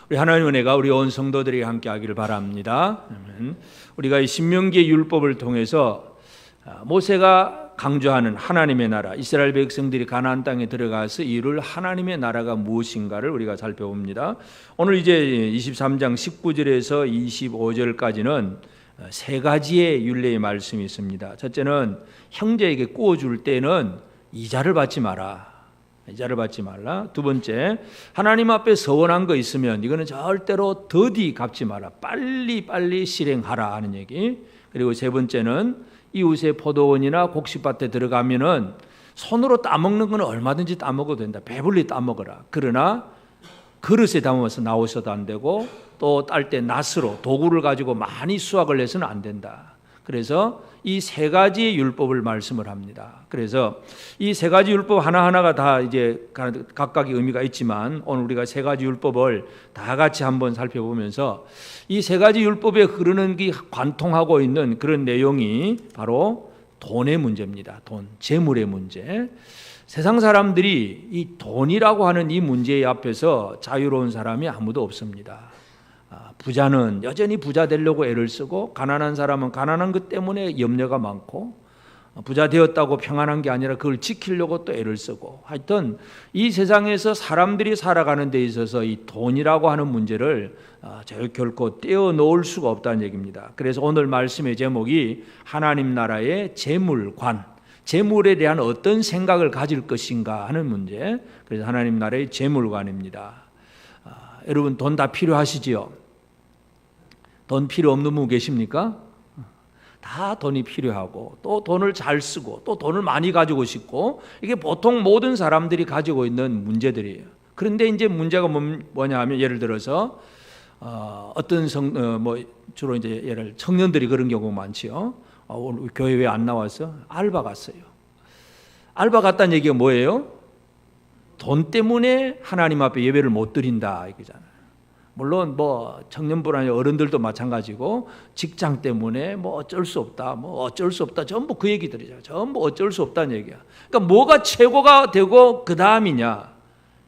우리 하나님의 은혜가 우리 온 성도들에게 함께하기를 바랍니다. 우리가 이 신명기의 율법을 통해서 모세가 강조하는 하나님의 나라, 이스라엘 백성들이 가나안 땅에 들어가서 이룰 하나님의 나라가 무엇인가를 우리가 살펴봅니다. 오늘 이제 23장 19절에서 25절까지는 세 가지의 율례의 말씀이 있습니다. 첫째는 형제에게 구워줄 때는 이자를 받지 마라. 이자를 받지 말라. 두 번째, 하나님 앞에 서원한 거 있으면 이거는 절대로 더디 갚지 마라. 빨리 실행하라 하는 얘기. 그리고 세 번째는 이웃의 포도원이나 곡식밭에 들어가면은 손으로 따먹는 건 얼마든지 따먹어도 된다. 배불리 따먹어라. 그러나 그릇에 담아서 나오셔도 안 되고 또 딸 때 낫으로 도구를 가지고 많이 수확을 해서는 안 된다. 그래서 이 세 가지의 율법을 말씀을 합니다. 그래서 이 세 가지 율법 하나하나가 다 이제 각각의 의미가 있지만 오늘 우리가 세 가지 율법을 다 같이 한번 살펴보면서 이 세 가지 율법에 흐르는 게 관통하고 있는 그런 내용이 바로 돈의 문제입니다. 돈, 재물의 문제. 세상 사람들이 이 돈이라고 하는 이 문제 앞에서 자유로운 사람이 아무도 없습니다. 부자는 여전히 부자 되려고 애를 쓰고 가난한 사람은 가난한 것 때문에 염려가 많고 부자 되었다고 평안한 게 아니라 그걸 지키려고 또 애를 쓰고 하여튼 이 세상에서 사람들이 살아가는 데 있어서 이 돈이라고 하는 문제를 결코 떼어놓을 수가 없다는 얘기입니다. 그래서 오늘 말씀의 제목이 하나님 나라의 재물관, 재물에 대한 어떤 생각을 가질 것인가 하는 문제. 그래서 하나님 나라의 재물관입니다. 여러분 돈 다 필요하시지요? 돈 필요 없는 분 계십니까? 다 돈이 필요하고 또 돈을 잘 쓰고 또 돈을 많이 가지고 싶고 이게 보통 모든 사람들이 가지고 있는 문제들이에요. 그런데 이제 문제가 뭐냐 하면 예를 들어서 어떤 주로 이제 예를 청년들이 그런 경우 많지요. 오늘 교회 왜 안 나와서 알바 갔어요. 알바 갔다는 얘기가 뭐예요? 돈 때문에 하나님 앞에 예배를 못 드린다 이거잖아요. 물론 뭐 청년뿐 아니라 어른들도 마찬가지고 직장 때문에 뭐 어쩔 수 없다 전부 그 얘기들이죠. 전부 어쩔 수 없다는 얘기야. 그러니까 뭐가 최고가 되고 그 다음이냐,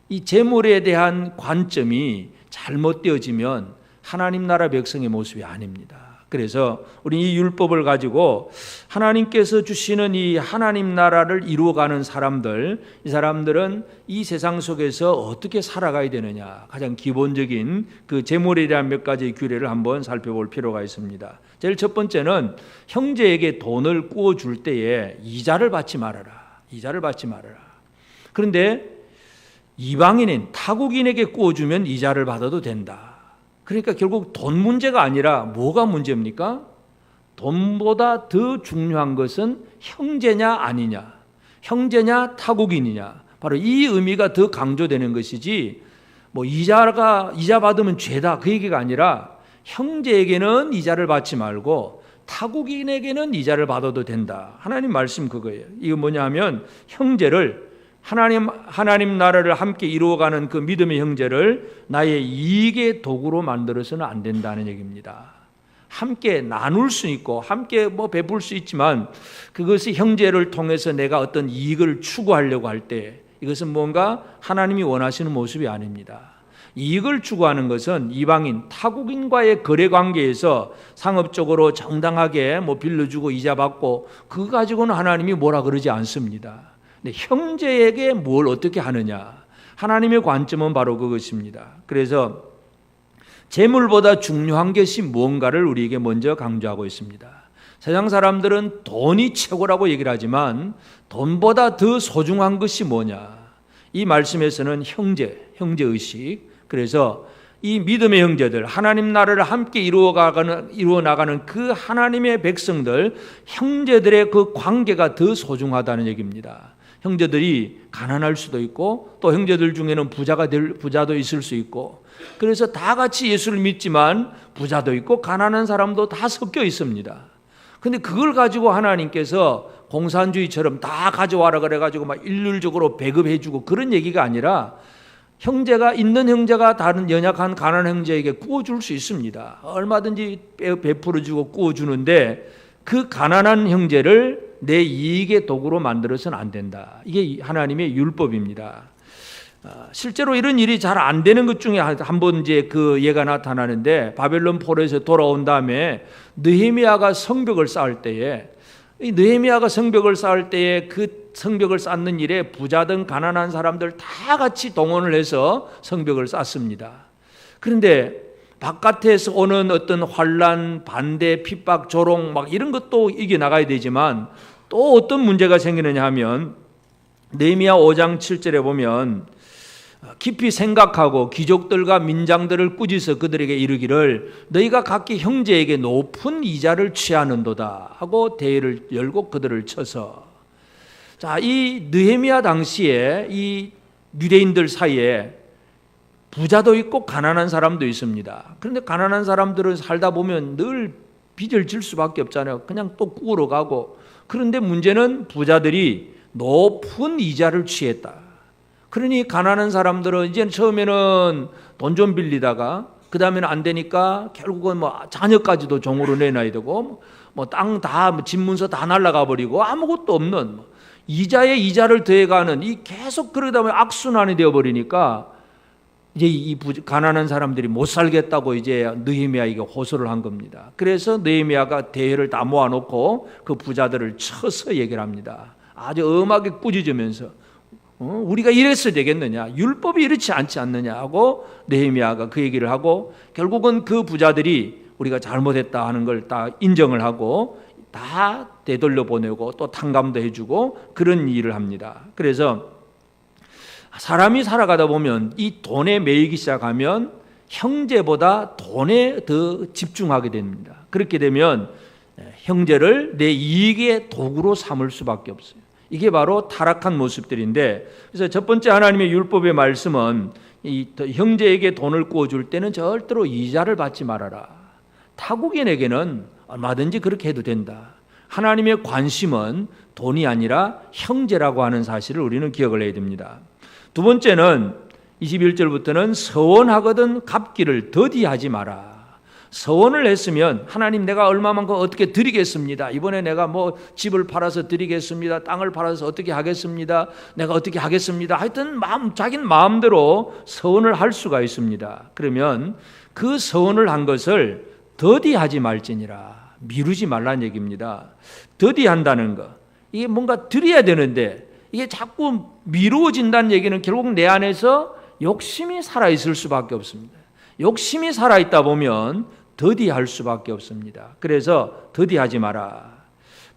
이 재물에 대한 관점이 잘못되어지면 하나님 나라 백성의 모습이 아닙니다. 그래서 우리 이 율법을 가지고 하나님께서 주시는 이 하나님 나라를 이루어가는 사람들, 이 사람들은 이 세상 속에서 어떻게 살아가야 되느냐, 가장 기본적인 그 재물에 대한 몇 가지 규례를 한번 살펴볼 필요가 있습니다. 제일 첫 번째는 형제에게 돈을 구워 줄 때에 이자를 받지 말아라. 이자를 받지 말아라. 그런데 이방인인 타국인에게 구워 주면 이자를 받아도 된다. 그러니까 결국 돈 문제가 아니라 뭐가 문제입니까? 돈보다 더 중요한 것은 형제냐 아니냐, 형제냐 타국인이냐, 바로 이 의미가 더 강조되는 것이지 뭐 이자 받으면 죄다 그 얘기가 아니라 형제에게는 이자를 받지 말고 타국인에게는 이자를 받아도 된다. 하나님 말씀 그거예요. 이거 뭐냐 하면 형제를 하나님 나라를 함께 이루어가는 그 믿음의 형제를 나의 이익의 도구로 만들어서는 안 된다는 얘기입니다. 함께 나눌 수 있고 함께 베풀 수 있지만 그것이 형제를 통해서 내가 어떤 이익을 추구하려고 할 때 이것은 뭔가 하나님이 원하시는 모습이 아닙니다. 이익을 추구하는 것은 이방인, 타국인과의 거래 관계에서 상업적으로 정당하게 빌려주고 이자 받고 그거 가지고는 하나님이 뭐라 그러지 않습니다. 근데 형제에게 뭘 어떻게 하느냐, 하나님의 관점은 바로 그것입니다. 그래서 재물보다 중요한 것이 무언가를 우리에게 먼저 강조하고 있습니다. 세상 사람들은 돈이 최고라고 얘기를 하지만 돈보다 더 소중한 것이 뭐냐, 이 말씀에서는 형제의식. 그래서 이 믿음의 형제들, 하나님 나라를 함께 이루어 나가는 그 하나님의 백성들, 형제들의 그 관계가 더 소중하다는 얘기입니다. 형제들이 가난할 수도 있고 또 형제들 중에는 부자도 있을 수 있고, 그래서 다 같이 예수를 믿지만 부자도 있고 가난한 사람도 다 섞여 있습니다. 근데 그걸 가지고 하나님께서 공산주의처럼 다 가져와라 그래가지고 막 일률적으로 배급해주고 그런 얘기가 아니라 있는 형제가 다른 연약한 가난한 형제에게 구워줄 수 있습니다. 얼마든지 베풀어주고 구워주는데 그 가난한 형제를 내 이익의 도구로 만들어서는 안 된다. 이게 하나님의 율법입니다. 실제로 이런 일이 잘 안 되는 것 중에 한 번 이제 그 예가 나타나는데, 바벨론 포로에서 돌아온 다음에 느헤미야가 성벽을 쌓을 때에, 이 느헤미야가 성벽을 쌓을 때에 그 성벽을 쌓는 일에 부자든 가난한 사람들 다 같이 동원을 해서 성벽을 쌓습니다. 그런데 바깥에서 오는 어떤 환란, 반대, 핍박, 조롱 막 이런 것도 이겨 나가야 되지만, 또 어떤 문제가 생기느냐 하면 느헤미야 5장 7절에 보면 깊이 생각하고 귀족들과 민장들을 꾸짖어 그들에게 이르기를 너희가 각기 형제에게 높은 이자를 취하는도다 하고 대회를 열고 그들을 쳐서, 자, 이 느헤미야 당시에 이 유대인들 사이에 부자도 있고 가난한 사람도 있습니다. 그런데 가난한 사람들은 살다 보면 늘 빚을 질 수밖에 없잖아요. 그냥 또 구으러 가고. 그런데 문제는 부자들이 높은 이자를 취했다. 그러니 가난한 사람들은 이제 처음에는 돈 좀 빌리다가 그 다음에는 안 되니까 결국은 뭐 자녀까지도 종으로 내놔야 되고 뭐 땅 다 집 문서 다 날라가 버리고 아무것도 없는 이자에 이자를 더해가는 이 계속 그러다 보면 악순환이 되어 버리니까 이제 이 가난한 사람들이 못 살겠다고 이제 느헤미야에게 호소를 한 겁니다. 그래서 느헤미야가 대회를 다 모아놓고 그 부자들을 쳐서 얘기를 합니다. 아주 엄하게 꾸짖으면서 우리가 이랬어야 되겠느냐, 율법이 이렇지 않지 않느냐 하고 느헤미야가 그 얘기를 하고, 결국은 그 부자들이 우리가 잘못했다 하는 걸 다 인정을 하고 다 되돌려 보내고 또 탕감도 해주고 그런 일을 합니다. 그래서 사람이 살아가다 보면 이 돈에 매이기 시작하면 형제보다 돈에 더 집중하게 됩니다. 그렇게 되면 형제를 내 이익의 도구로 삼을 수밖에 없어요. 이게 바로 타락한 모습들인데, 그래서 첫 번째 하나님의 율법의 말씀은 이 형제에게 돈을 구워줄 때는 절대로 이자를 받지 말아라. 타국인에게는 얼마든지 그렇게 해도 된다. 하나님의 관심은 돈이 아니라 형제라고 하는 사실을 우리는 기억을 해야 됩니다. 두 번째는 21절부터는 서원하거든 갚기를 더디하지 마라. 서원을 했으면 하나님 내가 얼마만큼 어떻게 드리겠습니다. 이번에 내가 뭐 집을 팔아서 드리겠습니다. 땅을 팔아서 어떻게 하겠습니다. 내가 어떻게 하겠습니다. 하여튼 자기는 마음대로 서원을 할 수가 있습니다. 그러면 그 서원을 한 것을 더디하지 말지니라. 미루지 말라는 얘기입니다. 더디한다는 거, 이게 뭔가 드려야 되는데 이게 자꾸 미루어진다는 얘기는 결국 내 안에서 욕심이 살아있을 수밖에 없습니다. 욕심이 살아있다 보면 더디할 수밖에 없습니다. 그래서 더디하지 마라.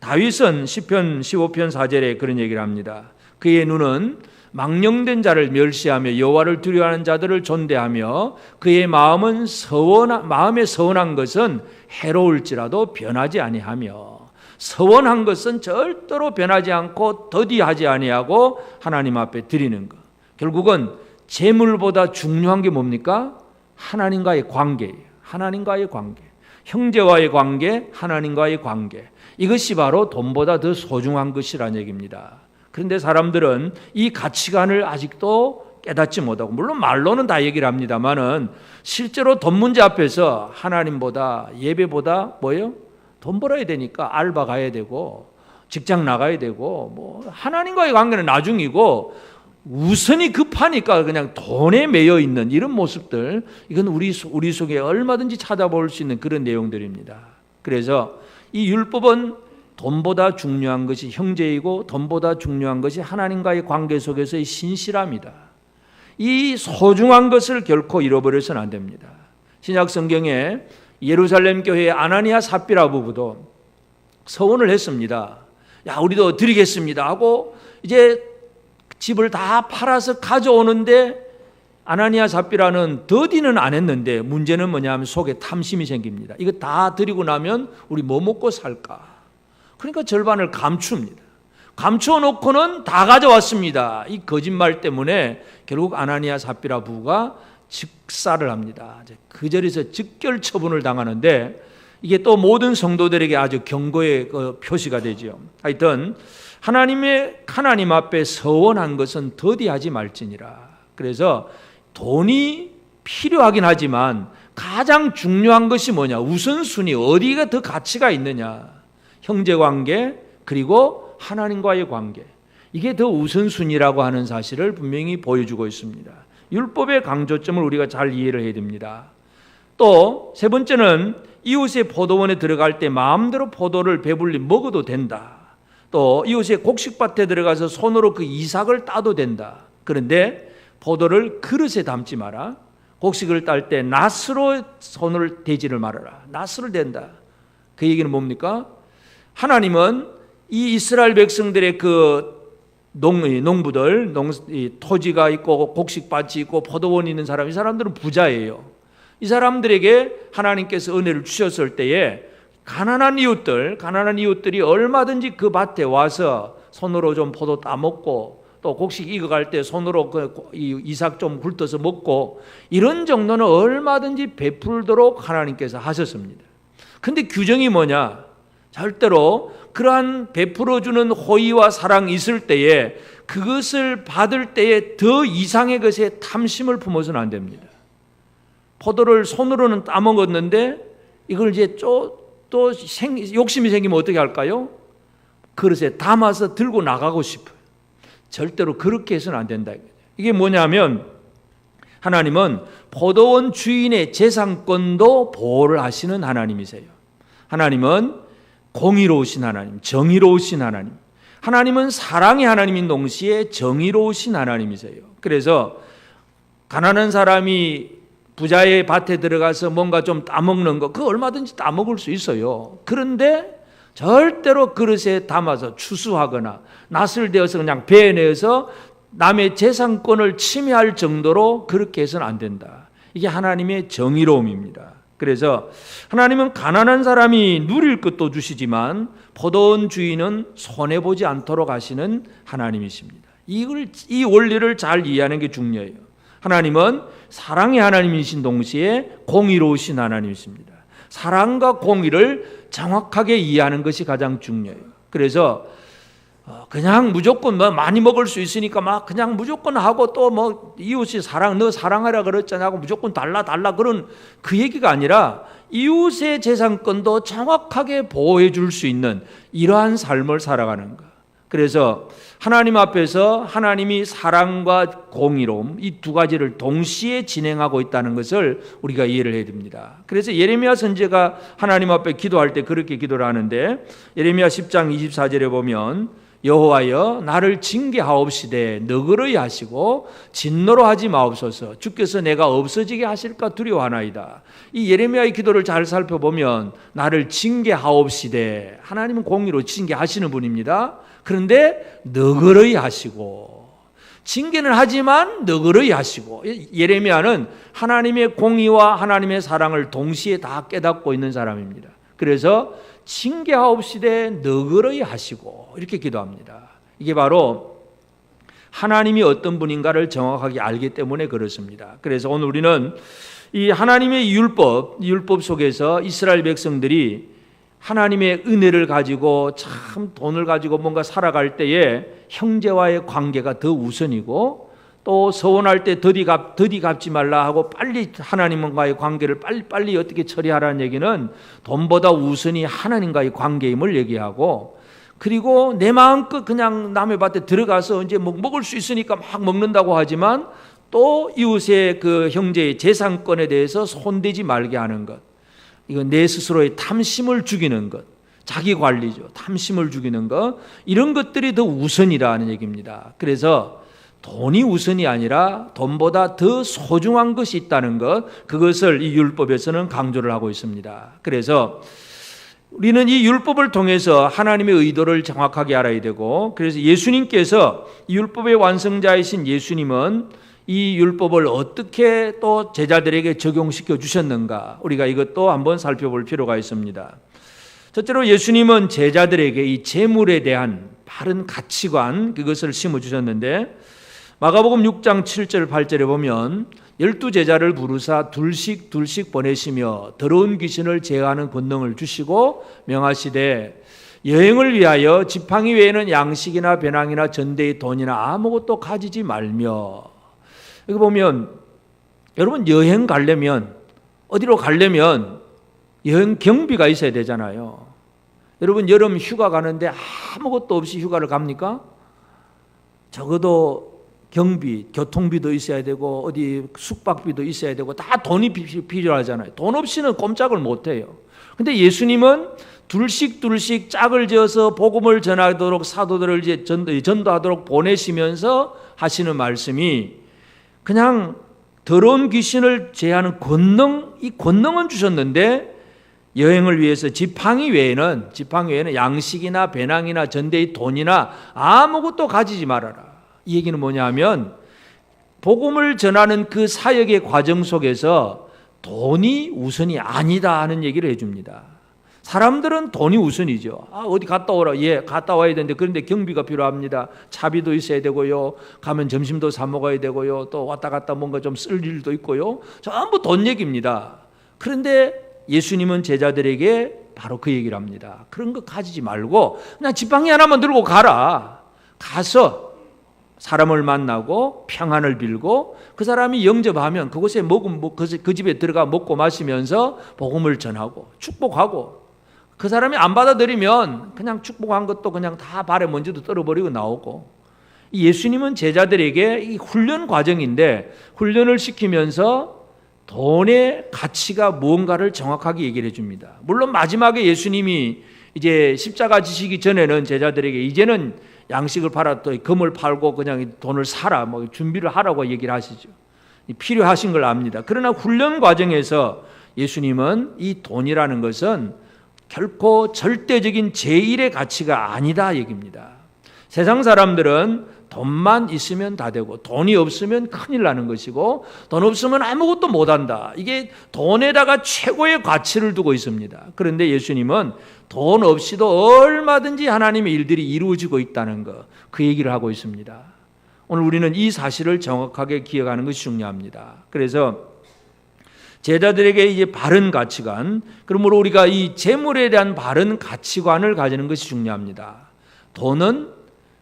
다윗은 시편 15편 4절에 그런 얘기를 합니다. 그의 눈은 망령된 자를 멸시하며 여호와를 두려워하는 자들을 존대하며 그의 마음에 서원한 것은 해로울지라도 변하지 아니하며, 서원한 것은 절대로 변하지 않고 더디하지 아니하고 하나님 앞에 드리는 것. 결국은 재물보다 중요한 게 뭡니까? 하나님과의 관계예요. 하나님과의 관계, 형제와의 관계, 하나님과의 관계. 이것이 바로 돈보다 더 소중한 것이라는 얘기입니다. 그런데 사람들은 이 가치관을 아직도 깨닫지 못하고, 물론 말로는 다 얘기를 합니다만은 실제로 돈 문제 앞에서 하나님보다, 예배보다 뭐예요? 돈 벌어야 되니까 알바 가야 되고 직장 나가야 되고 뭐 하나님과의 관계는 나중이고 우선이 급하니까 그냥 돈에 매여 있는 이런 모습들, 이건 우리 속에 얼마든지 찾아볼 수 있는 그런 내용들입니다. 그래서 이 율법은 돈보다 중요한 것이 형제이고 돈보다 중요한 것이 하나님과의 관계 속에서의 신실함이다. 이 소중한 것을 결코 잃어버려서는 안 됩니다. 신약 성경에 예루살렘 교회의 아나니아 삽비라 부부도 서원을 했습니다. 야, 우리도 드리겠습니다 하고 이제 집을 다 팔아서 가져오는데 아나니아 삽비라는 더디는 안 했는데 문제는 뭐냐면 속에 탐심이 생깁니다. 이거 다 드리고 나면 우리 뭐 먹고 살까? 그러니까 절반을 감춥니다. 감춰놓고는 다 가져왔습니다. 이 거짓말 때문에 결국 아나니아 삽비라 부부가 즉사를 합니다. 그 자리에서 즉결 처분을 당하는데 이게 또 모든 성도들에게 아주 경고의 표시가 되죠. 하여튼 하나님 앞에 서원한 것은 더디하지 말지니라. 그래서 돈이 필요하긴 하지만 가장 중요한 것이 뭐냐? 우선순위 어디가 더 가치가 있느냐? 형제관계 그리고 하나님과의 관계. 이게 더 우선순위라고 하는 사실을 분명히 보여주고 있습니다. 율법의 강조점을 우리가 잘 이해를 해야 됩니다. 또 세 번째는 이웃의 포도원에 들어갈 때 마음대로 포도를 배불리 먹어도 된다. 또 이웃의 곡식밭에 들어가서 손으로 그 이삭을 따도 된다. 그런데 포도를 그릇에 담지 마라. 곡식을 딸 때 낫으로 손을 대지를 말아라. 낫을 댄다. 그 얘기는 뭡니까? 하나님은 이 이스라엘 백성들의 그 농부들, 토지가 있고 곡식밭이 있고 포도원이 있는 사람, 이 사람들은 부자예요. 이 사람들에게 하나님께서 은혜를 주셨을 때에 가난한 이웃들이 얼마든지 그 밭에 와서 손으로 좀 포도 따먹고 또 곡식 익어갈 때 손으로 이삭 좀 굵어서 먹고 이런 정도는 얼마든지 베풀도록 하나님께서 하셨습니다. 근데 규정이 뭐냐? 절대로 그러한 베풀어주는 호의와 사랑이 있을 때에 그것을 받을 때에 더 이상의 것에 탐심을 품어서는 안 됩니다. 포도를 손으로는 따먹었는데 이걸 이제 욕심이 생기면 어떻게 할까요? 그릇에 담아서 들고 나가고 싶어요. 절대로 그렇게 해서는 안 된다. 이게 뭐냐면 하나님은 포도원 주인의 재산권도 보호를 하시는 하나님이세요. 하나님은 공의로우신 하나님, 정의로우신 하나님. 하나님은 사랑의 하나님인 동시에 정의로우신 하나님이세요. 그래서 가난한 사람이 부자의 밭에 들어가서 뭔가 좀 따먹는 거, 그거 얼마든지 따먹을 수 있어요. 그런데 절대로 그릇에 담아서 추수하거나 낫을 대어서 그냥 배에 내어서 남의 재산권을 침해할 정도로 그렇게 해서는 안 된다. 이게 하나님의 정의로움입니다. 그래서 하나님은 가난한 사람이 누릴 것도 주시지만 포도원 주인은 손해보지 않도록 하시는 하나님이십니다. 이 원리를 잘 이해하는 게 중요해요. 하나님은 사랑의 하나님이신 동시에 공의로우신 하나님이십니다. 사랑과 공의를 정확하게 이해하는 것이 가장 중요해요. 그래서 그냥 무조건 많이 먹을 수 있으니까 막 그냥 무조건 하고 또 이웃이 너 사랑하라 그랬잖아 하고 무조건 달라 그런 그 얘기가 아니라 이웃의 재산권도 정확하게 보호해 줄 수 있는 이러한 삶을 살아가는 것. 그래서 하나님 앞에서 하나님이 사랑과 공의로움 이 두 가지를 동시에 진행하고 있다는 것을 우리가 이해를 해야 됩니다. 그래서 예레미야 선지자가 하나님 앞에 기도할 때 그렇게 기도를 하는데 예레미야 10장 24절에 보면 여호와여 나를 징계하옵시되 너그러이 하시고 진노로 하지 마옵소서. 주께서 내가 없어지게 하실까 두려워하나이다. 이 예레미야의 기도를 잘 살펴보면 나를 징계하옵시되 하나님은 공의로 징계하시는 분입니다. 그런데 너그러이 하시고 징계는 하지만 너그러이 하시고 예레미야는 하나님의 공의와 하나님의 사랑을 동시에 다 깨닫고 있는 사람입니다. 그래서 징계하옵시되 너그러이 하시고 이렇게 기도합니다. 이게 바로 하나님이 어떤 분인가를 정확하게 알기 때문에 그렇습니다. 그래서 오늘 우리는 이 하나님의 율법 속에서 이스라엘 백성들이 하나님의 은혜를 가지고 참 돈을 가지고 뭔가 살아갈 때에 형제와의 관계가 더 우선이고 또 서원할 때 더디 갚지 말라 하고 빨리 하나님과의 관계를 빨리 어떻게 처리하라는 얘기는 돈보다 우선이 하나님과의 관계임을 얘기하고 그리고 내 마음껏 그냥 남의 밭에 들어가서 이제 먹을 수 있으니까 막 먹는다고 하지만 또 이웃의 그 형제의 재산권에 대해서 손대지 말게 하는 것. 이건 내 스스로의 탐심을 죽이는 것, 자기 관리죠. 탐심을 죽이는 것, 이런 것들이 더 우선이라는 얘기입니다. 그래서 돈이 우선이 아니라 돈보다 더 소중한 것이 있다는 것, 그것을 이 율법에서는 강조를 하고 있습니다. 그래서 우리는 이 율법을 통해서 하나님의 의도를 정확하게 알아야 되고, 그래서 예수님께서 이 율법의 완성자이신 예수님은 이 율법을 어떻게 또 제자들에게 적용시켜 주셨는가, 우리가 이것도 한번 살펴볼 필요가 있습니다. 첫째로 예수님은 제자들에게 이 재물에 대한 바른 가치관, 그것을 심어주셨는데 마가복음 6장 7절 8절에 보면 12제자를 부르사 둘씩 보내시며 더러운 귀신을 제어하는 권능을 주시고 명하시되 여행을 위하여 지팡이 외에는 양식이나 배낭이나 전대의 돈이나 아무것도 가지지 말며. 여기 보면 여러분 여행 가려면 어디로 가려면 여행 경비가 있어야 되잖아요. 여러분 여름 휴가 가는데 아무것도 없이 휴가를 갑니까? 적어도 경비, 교통비도 있어야 되고 어디 숙박비도 있어야 되고 다 돈이 필요하잖아요. 돈 없이는 꼼짝을 못해요. 근데 예수님은 둘씩 짝을 지어서 복음을 전하도록 사도들을 이제 전도하도록 보내시면서 하시는 말씀이 그냥 더러운 귀신을 제하는 권능, 이 권능은 주셨는데 여행을 위해서 지팡이 외에는 양식이나 배낭이나 전대의 돈이나 아무것도 가지지 말아라. 이 얘기는 뭐냐면 복음을 전하는 그 사역의 과정 속에서 돈이 우선이 아니다 하는 얘기를 해줍니다. 사람들은 돈이 우선이죠. 어디 갔다 오라. 예, 갔다 와야 되는데 그런데 경비가 필요합니다. 차비도 있어야 되고요. 가면 점심도 사 먹어야 되고요. 또 왔다 갔다 뭔가 좀 쓸 일도 있고요. 전부 돈 얘기입니다. 그런데 예수님은 제자들에게 바로 그 얘기를 합니다. 그런 거 가지지 말고 그냥 지팡이 하나만 들고 가라. 가서 사람을 만나고 평안을 빌고 그 사람이 영접하면 그곳에 그 집에 들어가 먹고 마시면서 복음을 전하고 축복하고 그 사람이 안 받아들이면 그냥 축복한 것도 그냥 다 발에 먼지도 떨어버리고 나오고 예수님은 제자들에게 이 훈련 과정인데 훈련을 시키면서 돈의 가치가 무언가를 정확하게 얘기를 해줍니다. 물론 마지막에 예수님이 이제 십자가 지시기 전에는 제자들에게 이제는 양식을 팔아 또 금을 팔고 그냥 돈을 사라 뭐 준비를 하라고 얘기를 하시죠. 필요하신 걸 압니다. 그러나 훈련 과정에서 예수님은 이 돈이라는 것은 결코 절대적인 제1의 가치가 아니다 얘기입니다. 세상 사람들은 돈만 있으면 다 되고 돈이 없으면 큰일 나는 것이고 돈 없으면 아무것도 못한다. 이게 돈에다가 최고의 가치를 두고 있습니다. 그런데 예수님은 돈 없이도 얼마든지 하나님의 일들이 이루어지고 있다는 것, 그 얘기를 하고 있습니다. 오늘 우리는 이 사실을 정확하게 기억하는 것이 중요합니다. 그래서 제자들에게 이제 바른 가치관, 그러므로 우리가 이 재물에 대한 바른 가치관을 가지는 것이 중요합니다. 돈은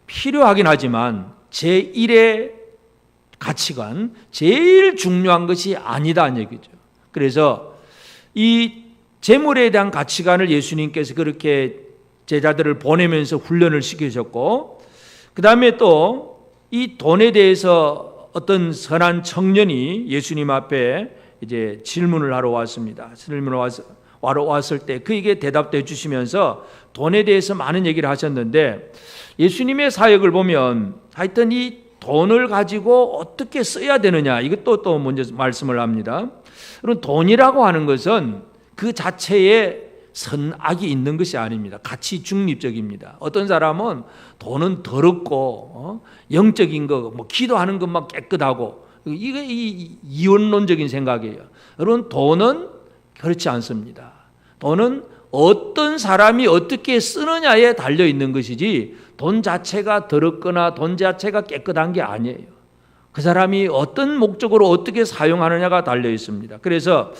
필요하긴 하지만 제1의 가치관, 제일 중요한 것이 아니다는 얘기죠. 그래서 이 재물에 대한 가치관을 예수님께서 그렇게 제자들을 보내면서 훈련을 시키셨고, 그 다음에 또 이 돈에 대해서 어떤 선한 청년이 예수님 앞에 이제 질문을 하러 왔습니다. 왔을 때 그에게 대답도 해주시면서 돈에 대해서 많은 얘기를 하셨는데 예수님의 사역을 보면 하여튼 이 돈을 가지고 어떻게 써야 되느냐 이것도 또 먼저 말씀을 합니다. 그럼 돈이라고 하는 것은 그 자체에 선악이 있는 것이 아닙니다. 가치 중립적입니다. 어떤 사람은 돈은 더럽고 영적인 거, 뭐 기도하는 것만 깨끗하고 이게 이원론적인 생각이에요. 여러분 돈은 그렇지 않습니다. 돈은 어떤 사람이 어떻게 쓰느냐에 달려 있는 것이지 돈 자체가 더럽거나 돈 자체가 깨끗한 게 아니에요. 그 사람이 어떤 목적으로 어떻게 사용하느냐가 달려 있습니다. 그래서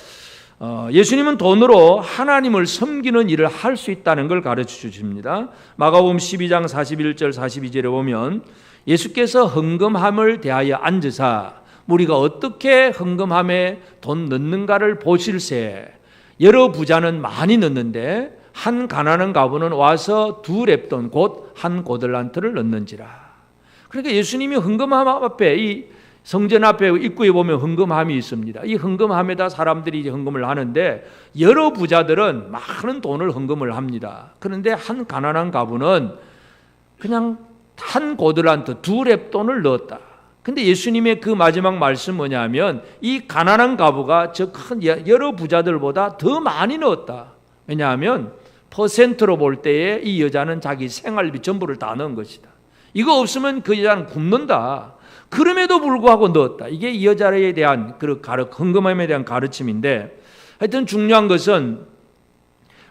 예수님은 돈으로 하나님을 섬기는 일을 할 수 있다는 걸 가르쳐 주십니다. 마가복음 12장 41절 42절에 보면 예수께서 헌금함을 대하여 앉으사 우리가 어떻게 헌금함에 돈 넣는가를 보실세 여러 부자는 많이 넣는데 한 가난한 가부는 와서 2렙돈 곧 한 고들란트를 넣는지라. 그러니까 예수님이 헌금함 앞에 이 성전 앞에 입구에 보면 헌금함이 있습니다. 이 헌금함에다 사람들이 이제 헌금을 하는데 여러 부자들은 많은 돈을 헌금을 합니다. 그런데 한 가난한 가부는 그냥 한 고들란트 2렙돈을 넣었다. 근데 예수님의 그 마지막 말씀 뭐냐면 이 가난한 가부가 저 큰 여러 부자들보다 더 많이 넣었다. 왜냐하면 퍼센트로 볼 때에 이 여자는 자기 생활비 전부를 다 넣은 것이다. 이거 없으면 그 여자는 굶는다. 그럼에도 불구하고 넣었다. 이게 이 여자에 대한 헌금함에 대한 가르침인데 하여튼 중요한 것은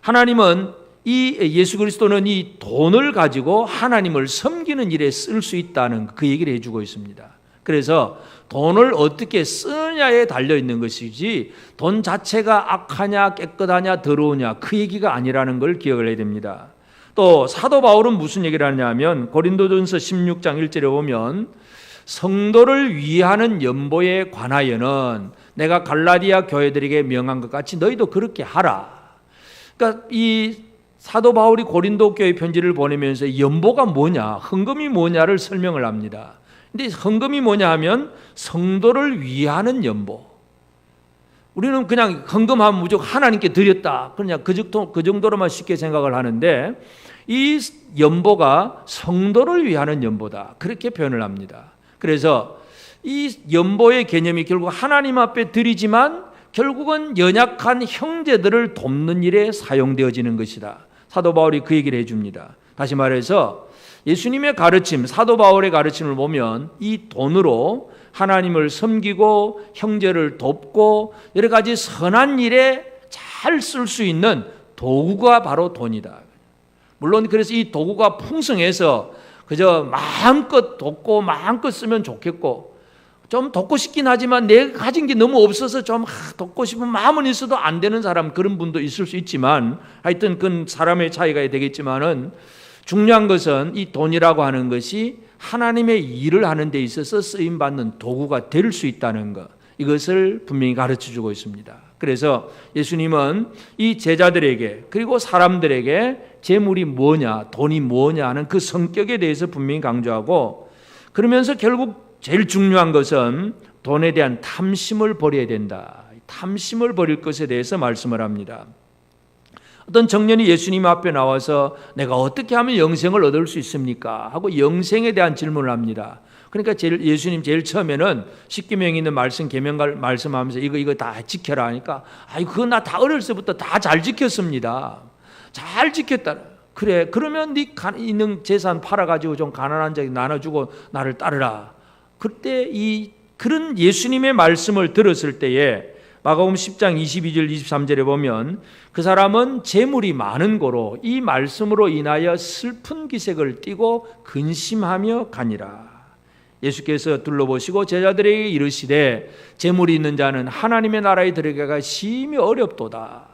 하나님은 이 예수 그리스도는 이 돈을 가지고 하나님을 섬기는 일에 쓸 수 있다는 그 얘기를 해주고 있습니다. 그래서 돈을 어떻게 쓰느냐에 달려 있는 것이지 돈 자체가 악하냐 깨끗하냐 더러우냐 그 얘기가 아니라는 걸 기억을 해야 됩니다. 또 사도 바울은 무슨 얘기를 하냐면 고린도전서 16장 1절에 보면 성도를 위하는 연보에 관하여는 내가 갈라디아 교회들에게 명한 것 같이 너희도 그렇게 하라. 그러니까 이 사도 바울이 고린도 교회 편지를 보내면서 연보가 뭐냐, 헌금이 뭐냐를 설명을 합니다. 근데 헌금이 뭐냐 하면 성도를 위하는 연보. 우리는 그냥 헌금하면 무조건 하나님께 드렸다, 그냥 그 정도로만 쉽게 생각을 하는데, 이 연보가 성도를 위하는 연보다, 그렇게 표현을 합니다. 그래서 이 연보의 개념이 결국 하나님 앞에 드리지만 결국은 연약한 형제들을 돕는 일에 사용되어지는 것이다. 사도 바울이 그 얘기를 해줍니다. 다시 말해서 예수님의 가르침, 사도 바울의 가르침을 보면 이 돈으로 하나님을 섬기고 형제를 돕고 여러 가지 선한 일에 잘 쓸 수 있는 도구가 바로 돈이다. 물론 그래서 이 도구가 풍성해서 그저 마음껏 돕고 마음껏 쓰면 좋겠고, 좀 돕고 싶긴 하지만 내가 가진 게 너무 없어서 좀 돕고 싶은 마음은 있어도 안 되는 사람, 그런 분도 있을 수 있지만, 하여튼 그건 사람의 차이가 되겠지만은 중요한 것은 이 돈이라고 하는 것이 하나님의 일을 하는 데 있어서 쓰임받는 도구가 될 수 있다는 것, 이것을 분명히 가르쳐주고 있습니다. 그래서 예수님은 이 제자들에게 그리고 사람들에게 재물이 뭐냐, 돈이 뭐냐 하는 그 성격에 대해서 분명히 강조하고, 그러면서 결국 제일 중요한 것은 돈에 대한 탐심을 버려야 된다. 탐심을 버릴 것에 대해서 말씀을 합니다. 어떤 청년이 예수님 앞에 나와서 내가 어떻게 하면 영생을 얻을 수 있습니까? 하고 영생에 대한 질문을 합니다. 그러니까 예수님 제일 처음에는 십계명에 있는 말씀, 계명을 말씀하면서 이거 다 지켜라 하니까, 그거 나 다 어렸을 때부터 다 잘 지켰습니다. 잘 지켰다. 그래, 그러면 네 있는 재산 팔아가지고 좀 가난한 자에게 나눠주고 나를 따르라. 그때 그런 예수님의 말씀을 들었을 때에 마가복음 10장 22절 23절에 보면 그 사람은 재물이 많은 고로 이 말씀으로 인하여 슬픈 기색을 띠고 근심하며 가니라. 예수께서 둘러보시고 제자들에게 이르시되 재물이 있는 자는 하나님의 나라에 들어가기가 심히 어렵도다.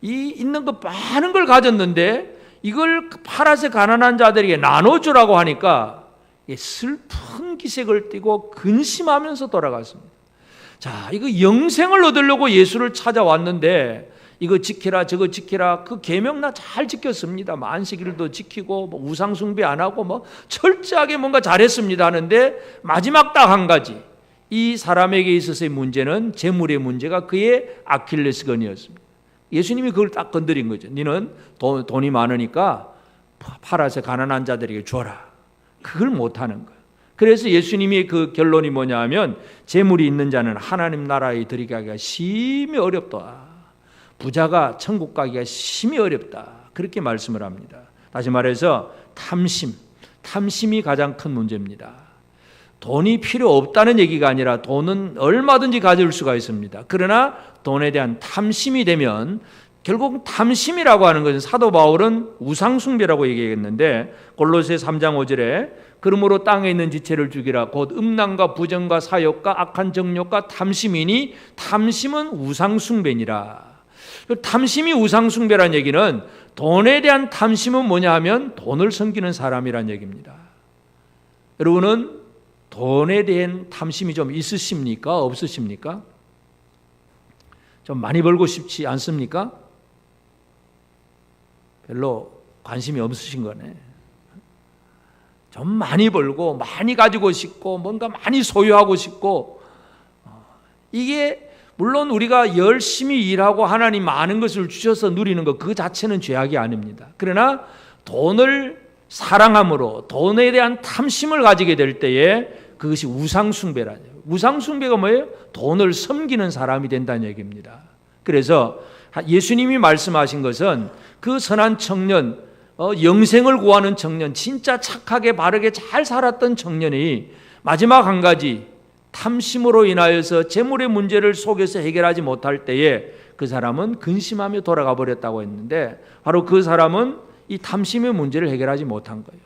이 있는 것 많은 걸 가졌는데 이걸 팔아서 가난한 자들에게 나눠주라고 하니까 슬픈 기색을 띠고 근심하면서 돌아갔습니다. 자, 이거 영생을 얻으려고 예수를 찾아왔는데 이거 지키라 저거 지키라, 그 계명 나 잘 지켰습니다. 안식일도 지키고 우상 숭배 안 하고 철저하게 뭔가 잘했습니다 하는데 마지막 딱 한 가지, 이 사람에게 있어서의 문제는 재물의 문제가 그의 아킬레스건이었습니다. 예수님이 그걸 딱 건드린 거죠. 너는 돈이 많으니까 팔아서 가난한 자들에게 줘라. 그걸 못하는 거예요. 그래서 예수님이 그 결론이 뭐냐 하면 재물이 있는 자는 하나님 나라에 들어가기가 심히 어렵다. 부자가 천국 가기가 심히 어렵다. 그렇게 말씀을 합니다. 다시 말해서 탐심이 가장 큰 문제입니다. 돈이 필요 없다는 얘기가 아니라 돈은 얼마든지 가질 수가 있습니다. 그러나 돈에 대한 탐심이 되면, 결국 탐심이라고 하는 것은 사도 바울은 우상숭배라고 얘기했는데 골로새 3장 5절에 그러므로 땅에 있는 지체를 죽이라 곧 음란과 부정과 사욕과 악한 정욕과 탐심이니 탐심은 우상숭배니라. 탐심이 우상숭배란 얘기는 돈에 대한 탐심은 뭐냐 하면 돈을 섬기는 사람이란 얘기입니다. 여러분은 돈에 대한 탐심이 좀 있으십니까? 없으십니까? 좀 많이 벌고 싶지 않습니까? 별로 관심이 없으신 거네. 좀 많이 벌고 많이 가지고 싶고 뭔가 많이 소유하고 싶고, 이게 물론 우리가 열심히 일하고 하나님 많은 것을 주셔서 누리는 것 그 자체는 죄악이 아닙니다. 그러나 돈을 사랑함으로 돈에 대한 탐심을 가지게 될 때에 그것이 우상숭배라죠. 우상숭배가 뭐예요? 돈을 섬기는 사람이 된다는 얘기입니다. 그래서 예수님이 말씀하신 것은 그 선한 청년, 영생을 구하는 청년, 진짜 착하게 바르게 잘 살았던 청년이 마지막 한 가지 탐심으로 인하여서 재물의 문제를 속에서 해결하지 못할 때에 그 사람은 근심하며 돌아가 버렸다고 했는데, 바로 그 사람은 이 탐심의 문제를 해결하지 못한 거예요.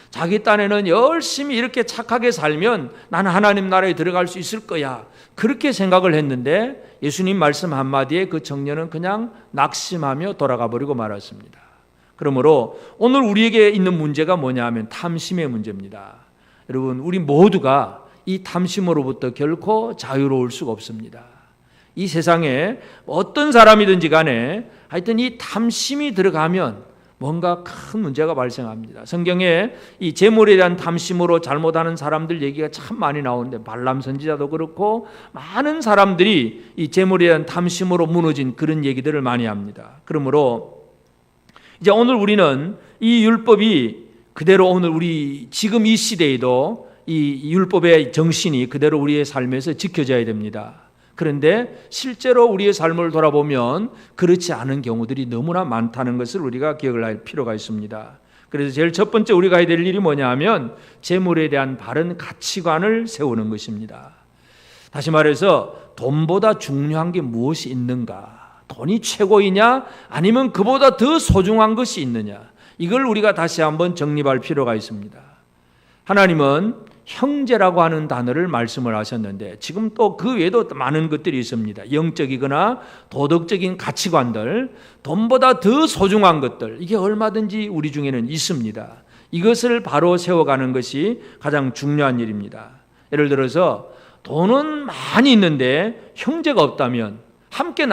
자기 딴에는 열심히 이렇게 착하게 살면 나는 하나님 나라에 들어갈 수 있을 거야, 그렇게 생각을 했는데 예수님 말씀 한마디에 그 청년은 그냥 낙심하며 돌아가 버리고 말았습니다. 그러므로 오늘 우리에게 있는 문제가 뭐냐 하면 탐심의 문제입니다. 여러분, 우리 모두가 이 탐심으로부터 결코 자유로울 수가 없습니다. 이 세상에 어떤 사람이든지 간에 하여튼 이 탐심이 들어가면 뭔가 큰 문제가 발생합니다. 성경에 이 재물에 대한 탐심으로 잘못하는 사람들 얘기가 참 많이 나오는데 발람 선지자도 그렇고 많은 사람들이 이 재물에 대한 탐심으로 무너진 그런 얘기들을 많이 합니다. 그러므로 이제 오늘 우리는 이 율법이 그대로 오늘 우리 지금 이 시대에도 이 율법의 정신이 그대로 우리의 삶에서 지켜져야 됩니다. 그런데 실제로 우리의 삶을 돌아보면 그렇지 않은 경우들이 너무나 많다는 것을 우리가 기억을 할 필요가 있습니다. 그래서 제일 첫 번째 우리가 해야 될 일이 뭐냐 하면 재물에 대한 바른 가치관을 세우는 것입니다. 다시 말해서 돈보다 중요한 게 무엇이 있는가? 돈이 최고이냐? 아니면 그보다 더 소중한 것이 있느냐? 이걸 우리가 다시 한번 정립할 필요가 있습니다. 하나님은 형제라고 하는 단어를 말씀을 하셨는데 지금 또 그 외에도 많은 것들이 있습니다. 영적이거나 도덕적인 가치관들, 돈보다 더 소중한 것들, 이게 얼마든지 우리 중에는 있습니다. 이것을 바로 세워가는 것이 가장 중요한 일입니다. 예를 들어서 돈은 많이 있는데 형제가 없다면, 함께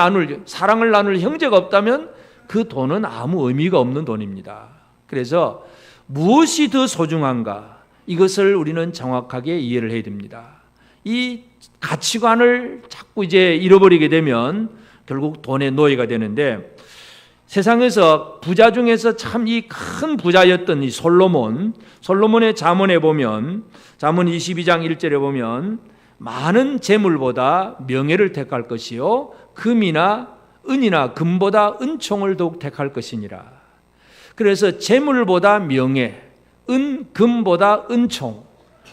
사랑을 나눌 형제가 없다면 그 돈은 아무 의미가 없는 돈입니다. 그래서 무엇이 더 소중한가? 이것을 우리는 정확하게 이해를 해야 됩니다. 이 가치관을 자꾸 이제 잃어버리게 되면 결국 돈의 노예가 되는데, 세상에서 부자 중에서 참 이 큰 부자였던 이 솔로몬의 잠언에 보면, 잠언 22장 1절에 보면 많은 재물보다 명예를 택할 것이요 금이나 은이나 금보다 은총을 더욱 택할 것이니라. 그래서 재물보다 명예, 금보다 은총,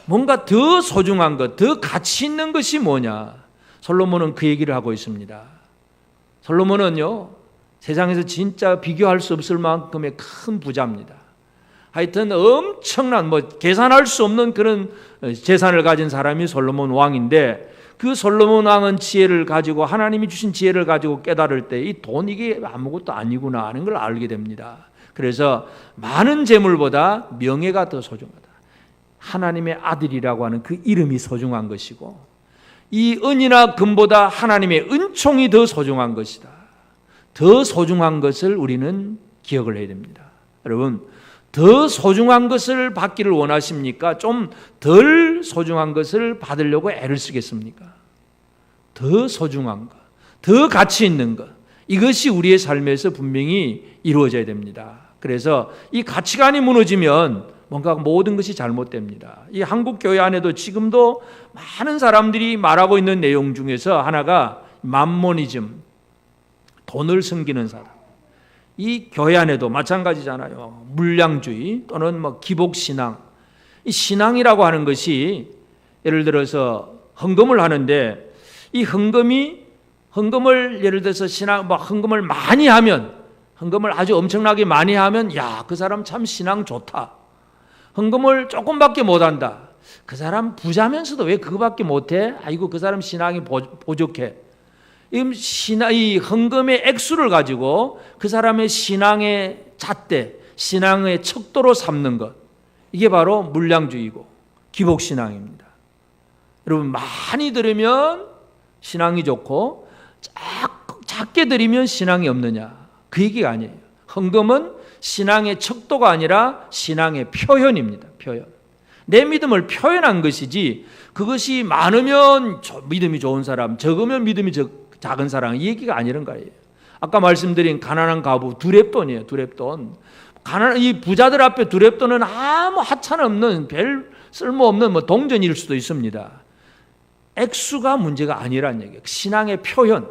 뭔가 더 소중한 것, 더 가치 있는 것이 뭐냐? 솔로몬은 그 얘기를 하고 있습니다. 솔로몬은요, 세상에서 진짜 비교할 수 없을 만큼의 큰 부자입니다. 하여튼 엄청난 계산할 수 없는 그런 재산을 가진 사람이 솔로몬 왕인데, 그 솔로몬 왕은 지혜를 가지고, 하나님이 주신 지혜를 가지고 깨달을 때 이 돈 이게 아무것도 아니구나 하는 걸 알게 됩니다. 그래서 많은 재물보다 명예가 더 소중하다. 하나님의 아들이라고 하는 그 이름이 소중한 것이고, 이 은이나 금보다 하나님의 은총이 더 소중한 것이다. 더 소중한 것을 우리는 기억을 해야 됩니다. 여러분, 더 소중한 것을 받기를 원하십니까? 좀 덜 소중한 것을 받으려고 애를 쓰겠습니까? 더 소중한 것, 더 가치 있는 것, 이것이 우리의 삶에서 분명히 이루어져야 됩니다. 그래서 이 가치관이 무너지면 뭔가 모든 것이 잘못됩니다. 이 한국 교회 안에도 지금도 많은 사람들이 말하고 있는 내용 중에서 하나가 맘모니즘, 돈을 섬기는 사람. 이 교회 안에도 마찬가지잖아요. 물량주의 또는 기복신앙. 이 신앙이라고 하는 것이 예를 들어서 헌금을 하는데, 이 헌금을 예를 들어서 헌금을 많이 하면, 헌금을 아주 엄청나게 많이 하면, 야, 그 사람 참 신앙 좋다. 헌금을 조금밖에 못한다. 그 사람 부자면서도 왜 그거밖에 못해? 아이고, 그 사람 신앙이 부족해. 이 헌금의 액수를 가지고 그 사람의 신앙의 잣대, 신앙의 척도로 삼는 것, 이게 바로 물량주의고 기복신앙입니다. 여러분, 많이 들으면 신앙이 좋고 작게 드리면 신앙이 없느냐, 그 얘기가 아니에요. 헌금은 신앙의 척도가 아니라 신앙의 표현입니다. 표현. 내 믿음을 표현한 것이지, 그것이 많으면 믿음이 좋은 사람, 적으면 믿음이 작은 사람, 이 얘기가 아니란 거예요. 아까 말씀드린 가난한 과부 두렙돈이에요. 두렙돈. 이 부자들 앞에 두렙돈은 아무 하찮없는, 별 쓸모없는 동전일 수도 있습니다. 액수가 문제가 아니란 얘기예요. 신앙의 표현.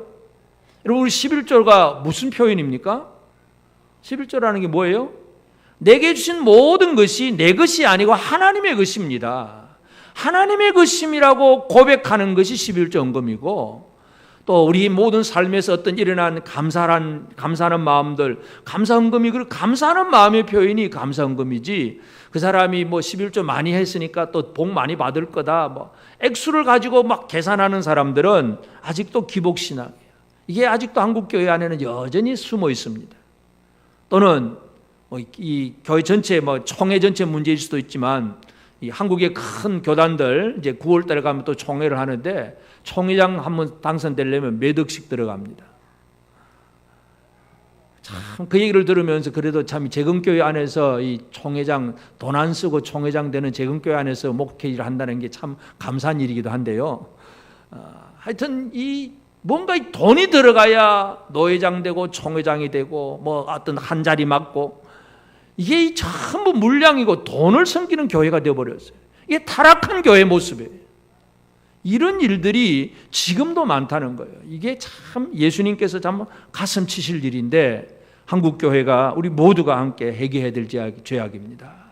여러분, 우리 11조가 무슨 표현입니까? 11조라는 게 뭐예요? 내게 주신 모든 것이 내 것이 아니고 하나님의 것입니다. 하나님의 것임이라고 고백하는 것이 11조 헌금이고, 또 우리 모든 삶에서 어떤 일어난 감사하는 마음들, 감사헌금이, 그 감사하는 마음의 표현이 감사헌금이지, 그 사람이 11조 많이 했으니까 또 복 많이 받을 거다, 액수를 가지고 계산하는 사람들은 아직도 기복신앙이에요. 이게 아직도 한국교회 안에는 여전히 숨어 있습니다. 또는 이 교회 전체, 총회 전체 문제일 수도 있지만, 이 한국의 큰 교단들 이제 9월 달에 가면 또 총회를 하는데, 총회장 한번 당선되려면 몇 억씩 들어갑니다. 참 그 얘기를 들으면서 그래도 참 재건교회 안에서 이 총회장 돈 안 쓰고 총회장 되는 재건교회 안에서 목회를 한다는 게 참 감사한 일이기도 한데요. 하여튼 이 뭔가 이 돈이 들어가야 노회장 되고 총회장이 되고 뭐 어떤 한 자리 맡고 이게 전부 물량이고 돈을 섬기는 교회가 되어버렸어요. 이게 타락한 교회 모습이에요. 이런 일들이 지금도 많다는 거예요. 이게 참 예수님께서 참 가슴 치실 일인데 한국 교회가 우리 모두가 함께 해결해야 될 죄악입니다.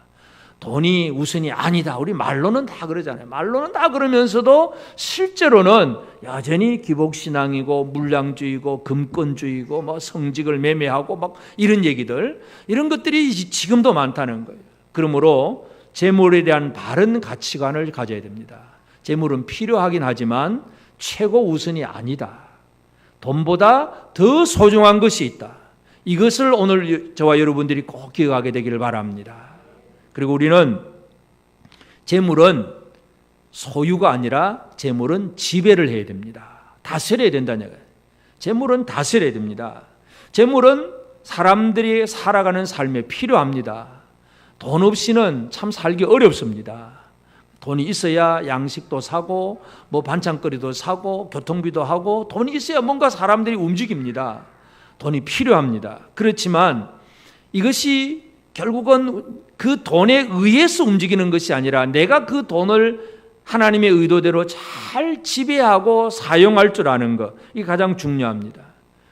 돈이 우선이 아니다. 우리 말로는 다 그러잖아요. 말로는 다 그러면서도 실제로는 여전히 기복신앙이고 물량주의고 금권주의고 뭐 성직을 매매하고 막 이런 얘기들, 이런 것들이 지금도 많다는 거예요. 그러므로 재물에 대한 바른 가치관을 가져야 됩니다. 재물은 필요하긴 하지만 최고 우선이 아니다. 돈보다 더 소중한 것이 있다. 이것을 오늘 저와 여러분들이 꼭 기억하게 되기를 바랍니다. 그리고 우리는 재물은 소유가 아니라 재물은 지배를 해야 됩니다. 다스려야 된다는 거예요. 재물은 다스려야 됩니다. 재물은 사람들이 살아가는 삶에 필요합니다. 돈 없이는 참 살기 어렵습니다. 돈이 있어야 양식도 사고 뭐 반찬거리도 사고 교통비도 하고 돈이 있어야 뭔가 사람들이 움직입니다. 돈이 필요합니다. 그렇지만 이것이 결국은 그 돈에 의해서 움직이는 것이 아니라 내가 그 돈을 하나님의 의도대로 잘 지배하고 사용할 줄 아는 것, 이게 가장 중요합니다.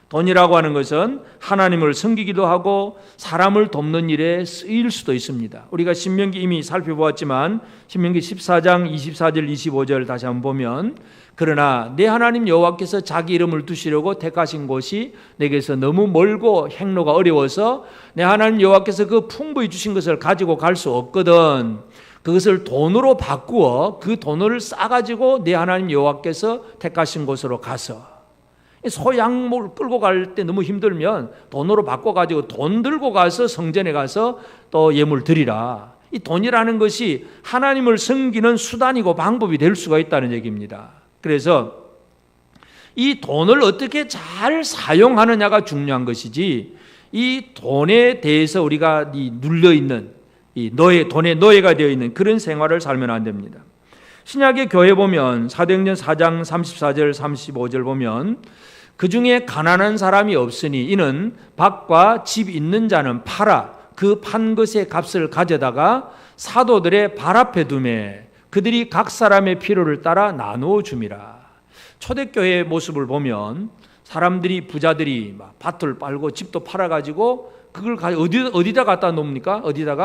돈이라고 하는 것은 하나님을 섬기기도 하고 사람을 돕는 일에 쓰일 수도 있습니다. 우리가 신명기 이미 살펴보았지만 신명기 14장 24절 25절 다시 한번 보면, 그러나 내 하나님 여호와께서 자기 이름을 두시려고 택하신 곳이 내게서 너무 멀고 행로가 어려워서 내 하나님 여호와께서 그 풍부히 주신 것을 가지고 갈 수 없거든. 그것을 돈으로 바꾸어 그 돈을 싸가지고 내 하나님 여호와께서 택하신 곳으로 가서, 소양목을 끌고 갈 때 너무 힘들면 돈으로 바꿔가지고 돈 들고 가서 성전에 가서 또 예물 드리라. 이 돈이라는 것이 하나님을 섬기는 수단이고 방법이 될 수가 있다는 얘기입니다. 그래서 이 돈을 어떻게 잘 사용하느냐가 중요한 것이지, 이 돈에 대해서 우리가 눌려있는 이 돈의 노예가 되어 있는 그런 생활을 살면 안 됩니다. 신약의 교회 보면 사도행전 4장 34절 35절 보면, 그 중에 가난한 사람이 없으니 이는 밭과 집 있는 자는 팔아 그 판 것의 값을 가져다가 사도들의 발 앞에 두매 그들이 각 사람의 필요를 따라 나누어 줌이라. 초대교회의 모습을 보면 사람들이, 부자들이 막 밭을 빨고 집도 팔아가지고 그걸 어디다 갖다 놓습니까? 어디다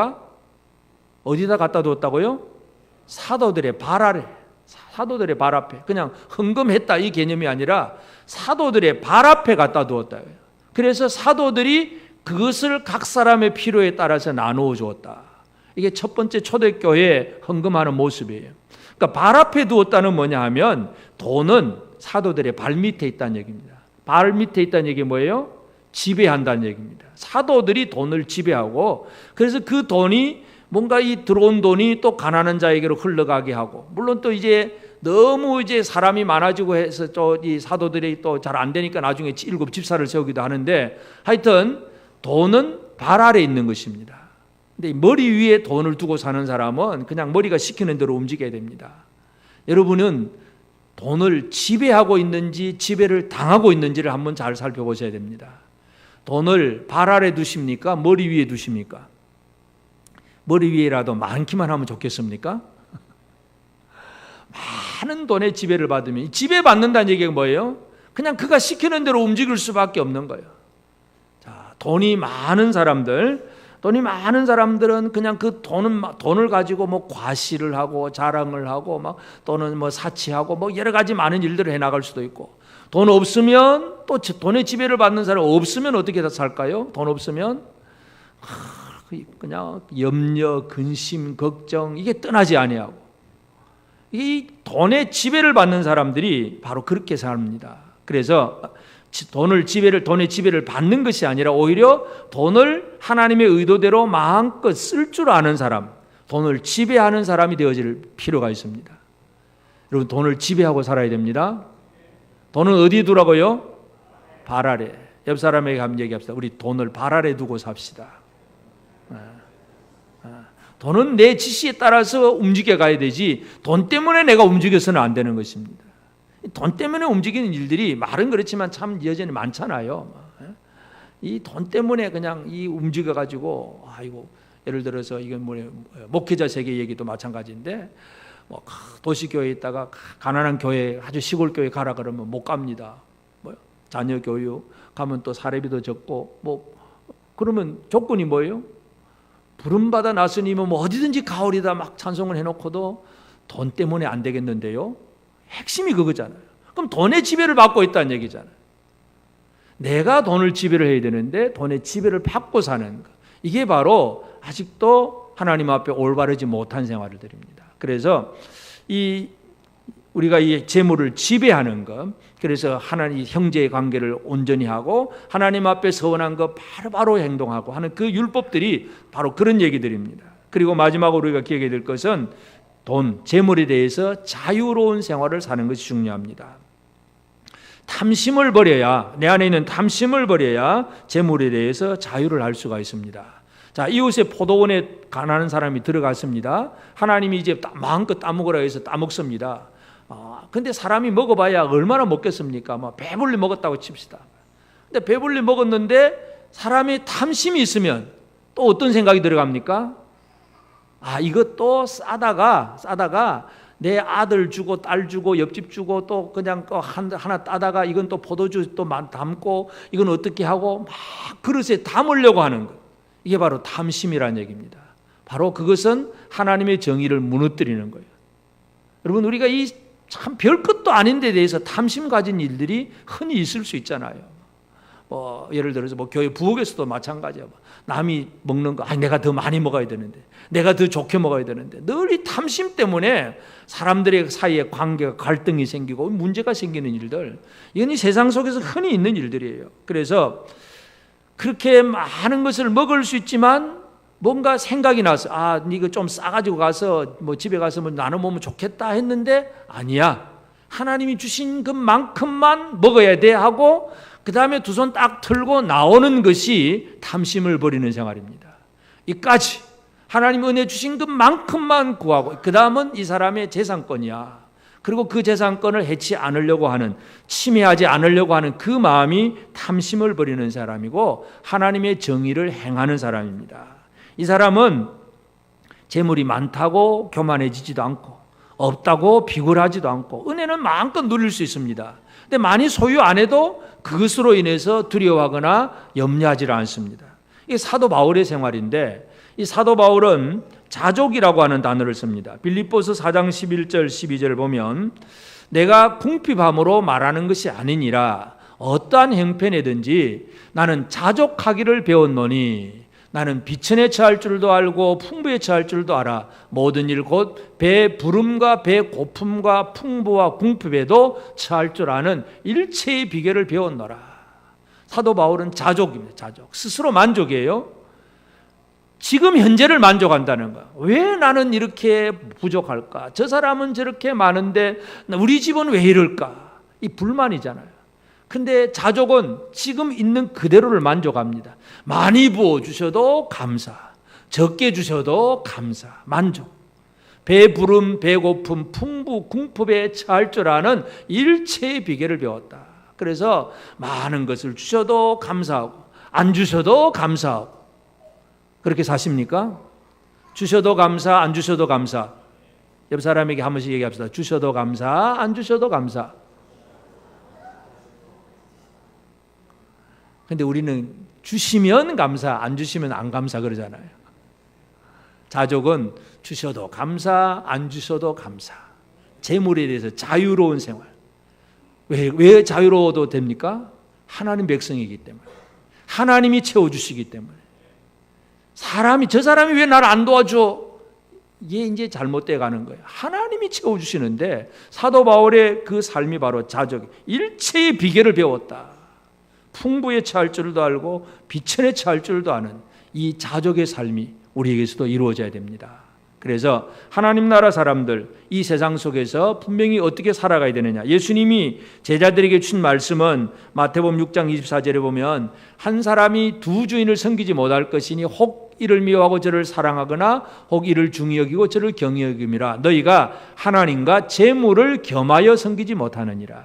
갖다 두었다고요? 사도들의 발 아래, 사도들의 발 앞에. 그냥 헌금했다 이 개념이 아니라 사도들의 발 앞에 갖다 두었다. 그래서 사도들이 그것을 각 사람의 필요에 따라서 나누어 주었다. 이게 첫 번째 초대교회에 헌금하는 모습이에요. 그러니까 발 앞에 두었다는 뭐냐 하면, 돈은 사도들의 발 밑에 있다는 얘기입니다. 발 밑에 있다는 얘기 뭐예요? 지배한다는 얘기입니다. 사도들이 돈을 지배하고, 그래서 그 돈이 뭔가 이 들어온 돈이 또 가난한 자에게로 흘러가게 하고, 물론 또 이제 너무 이제 사람이 많아지고 해서 또 이 사도들이 또 잘 안 되니까 나중에 7 집사를 세우기도 하는데, 하여튼 돈은 발 아래 있는 것입니다. 근데 머리 위에 돈을 두고 사는 사람은 그냥 머리가 시키는 대로 움직여야 됩니다. 여러분은 돈을 지배하고 있는지 지배를 당하고 있는지를 한번 잘 살펴보셔야 됩니다. 돈을 발 아래 두십니까? 머리 위에 두십니까? 머리 위에라도 많기만 하면 좋겠습니까? 많은 돈의 지배를 받으면, 지배받는다는 얘기가 뭐예요? 그냥 그가 시키는 대로 움직일 수밖에 없는 거예요. 자, 돈이 많은 사람들은 그냥 그 돈을 가지고 뭐 과시를 하고 자랑을 하고 막 또는 뭐 사치하고 뭐 여러 가지 많은 일들을 해 나갈 수도 있고, 돈 없으면 또 돈의 지배를 받는 사람 없으면 어떻게 다 살까요? 돈 없으면 그냥 염려, 근심, 걱정 이게 떠나지 아니하고, 이 돈의 지배를 받는 사람들이 바로 그렇게 삽니다. 그래서 돈의 지배를 받는 것이 아니라 오히려 돈을 하나님의 의도대로 마음껏 쓸 줄 아는 사람, 돈을 지배하는 사람이 되어질 필요가 있습니다. 여러분, 돈을 지배하고 살아야 됩니다. 돈은 어디에 두라고요? 발 아래. 옆 사람에게 한번 얘기합시다. 우리 돈을 발 아래 두고 삽시다. 돈은 내 지시에 따라서 움직여 가야 되지 돈 때문에 내가 움직여서는 안 되는 것입니다. 돈 때문에 움직이는 일들이 말은 그렇지만 참 여전히 많잖아요. 이 돈 때문에 그냥 이 움직여 가지고 아이고 예를 들어서 이건 목회자 세계 얘기도 마찬가지인데 뭐 도시교회에 있다가 가난한 교회 아주 시골 교회 가라 그러면 못 갑니다. 자녀 교육 가면 또 사례비도 적고 그러면 조건이 뭐예요? 부름받아 나서니면 어디든지 가오리다 막 찬송을 해놓고도 돈 때문에 안 되겠는데요. 핵심이 그거잖아요. 그럼 돈의 지배를 받고 있다는 얘기잖아요. 내가 돈을 지배를 해야 되는데 돈의 지배를 받고 사는 것. 이게 바로 아직도 하나님 앞에 올바르지 못한 생활을 드립니다. 그래서 우리가 이 재물을 지배하는 것, 그래서 하나님 형제의 관계를 온전히 하고 하나님 앞에 서원한 것 바로 행동하고 하는 그 율법들이 바로 그런 얘기들입니다. 그리고 마지막으로 우리가 기억해야 될 것은 돈, 재물에 대해서 자유로운 생활을 사는 것이 중요합니다. 탐심을 버려야, 내 안에 있는 탐심을 버려야 재물에 대해서 자유를 할 수가 있습니다. 자, 이웃의 포도원에 가난한 사람이 들어갔습니다. 하나님이 이제 마음껏 따먹으라 해서 따먹습니다. 근데 사람이 먹어봐야 얼마나 먹겠습니까? 배불리 먹었다고 칩시다. 근데 배불리 먹었는데 사람이 탐심이 있으면 또 어떤 생각이 들어갑니까? 이것도 싸다가 내 아들 주고 딸 주고 옆집 주고 또 그냥 하나 따다가 이건 또 포도주 또 담고 이건 어떻게 하고 막 그릇에 담으려고 하는 것. 이게 바로 탐심이라는 얘기입니다. 바로 그것은 하나님의 정의를 무너뜨리는 거예요. 여러분, 우리가 이 참 별것도 아닌 데 대해서 탐심 가진 일들이 흔히 있을 수 있잖아요. 예를 들어서 교회 부엌에서도 마찬가지예요. 남이 먹는 거, 내가 더 많이 먹어야 되는데, 내가 더 좋게 먹어야 되는데, 늘 이 탐심 때문에 사람들의 사이에 관계가 갈등이 생기고 문제가 생기는 일들, 이건 이 세상 속에서 흔히 있는 일들이에요. 그래서 그렇게 많은 것을 먹을 수 있지만 뭔가 생각이 나서 이거 좀 싸가지고 가서 집에 가서 나눠 먹으면 좋겠다 했는데 아니야. 하나님이 주신 것만큼만 먹어야 돼 하고 그 다음에 두 손 딱 틀고 나오는 것이 탐심을 버리는 생활입니다. 이까지 하나님 은혜 주신 것만큼만 구하고 그 다음은 이 사람의 재산권이야. 그리고 그 재산권을 해치 않으려고 하는, 침해하지 않으려고 하는 그 마음이 탐심을 버리는 사람이고 하나님의 정의를 행하는 사람입니다. 이 사람은 재물이 많다고 교만해지지도 않고 없다고 비굴하지도 않고 은혜는 마음껏 누릴 수 있습니다. 근데 많이 소유 안 해도 그것으로 인해서 두려워하거나 염려하지 않습니다. 이게 사도 바울의 생활인데 이 사도 바울은 자족이라고 하는 단어를 씁니다. 빌립보서 4장 11절 12절을 보면 내가 궁핍함으로 말하는 것이 아니니라 어떠한 형편이든지 나는 자족하기를 배웠노니 나는 비천에 처할 줄도 알고 풍부에 처할 줄도 알아. 모든 일 곧 배 부름과 배 고품과 풍부와 궁핍에도 처할 줄 아는 일체의 비결을 배웠노라. 사도 바울은 자족입니다. 자족. 스스로 만족이에요. 지금 현재를 만족한다는 거야. 왜 나는 이렇게 부족할까? 저 사람은 저렇게 많은데 우리 집은 왜 이럴까? 이 불만이잖아요. 근데 자족은 지금 있는 그대로를 만족합니다. 많이 부어주셔도 감사, 적게 주셔도 감사, 만족. 배부름, 배고픔, 풍부, 궁핍에 처할 줄 아는 일체의 비결을 배웠다. 그래서 많은 것을 주셔도 감사하고 안 주셔도 감사하고 그렇게 사십니까? 주셔도 감사, 안 주셔도 감사. 옆 사람에게 한 번씩 얘기합시다. 주셔도 감사, 안 주셔도 감사. 근데 우리는 주시면 감사, 안 주시면 안 감사 그러잖아요. 자족은 주셔도 감사, 안 주셔도 감사. 재물에 대해서 자유로운 생활. 왜 자유로워도 됩니까? 하나님 백성이기 때문에. 하나님이 채워주시기 때문에. 저 사람이 왜 나를 안 도와줘? 이게 이제 잘못돼 가는 거예요. 하나님이 채워주시는데 사도 바울의 그 삶이 바로 자족, 일체의 비결을 배웠다. 풍부에 처할 줄도 알고 비천에 처할 줄도 아는 이 자족의 삶이 우리에게서도 이루어져야 됩니다. 그래서 하나님 나라 사람들 이 세상 속에서 분명히 어떻게 살아가야 되느냐. 예수님이 제자들에게 주신 말씀은 마태복음 6장 24절에 보면 한 사람이 두 주인을 섬기지 못할 것이니 혹 이를 미워하고 저를 사랑하거나 혹 이를 중히 여기고 저를 경히 여김이라. 너희가 하나님과 재물을 겸하여 섬기지 못하느니라.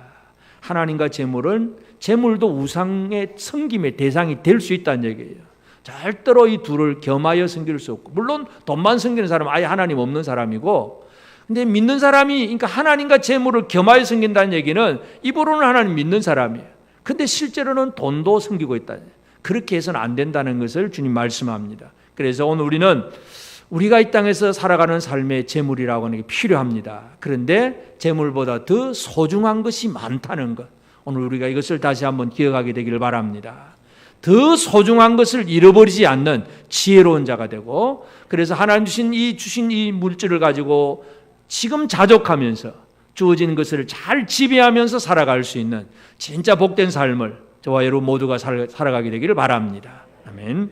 하나님과 재물도 우상의 섬김의 대상이 될 수 있다는 얘기예요. 절대로 이 둘을 겸하여 섬길 수 없고, 물론 돈만 섬기는 사람은 아예 하나님 없는 사람이고, 근데 믿는 사람이 그러니까 하나님과 재물을 겸하여 섬긴다는 얘기는 입으로는 하나님 믿는 사람이에요. 근데 실제로는 돈도 섬기고 있다. 그렇게 해서는 안 된다는 것을 주님 말씀합니다. 그래서 오늘 우리는 우리가 이 땅에서 살아가는 삶의 재물이라고 하는 게 필요합니다. 그런데 재물보다 더 소중한 것이 많다는 것, 오늘 우리가 이것을 다시 한번 기억하게 되기를 바랍니다. 더 소중한 것을 잃어버리지 않는 지혜로운 자가 되고, 그래서 하나님 주신 이 물질을 가지고 지금 자족하면서 주어진 것을 잘 지배하면서 살아갈 수 있는 진짜 복된 삶을 저와 여러분 모두가 살아가게 되기를 바랍니다. 아멘.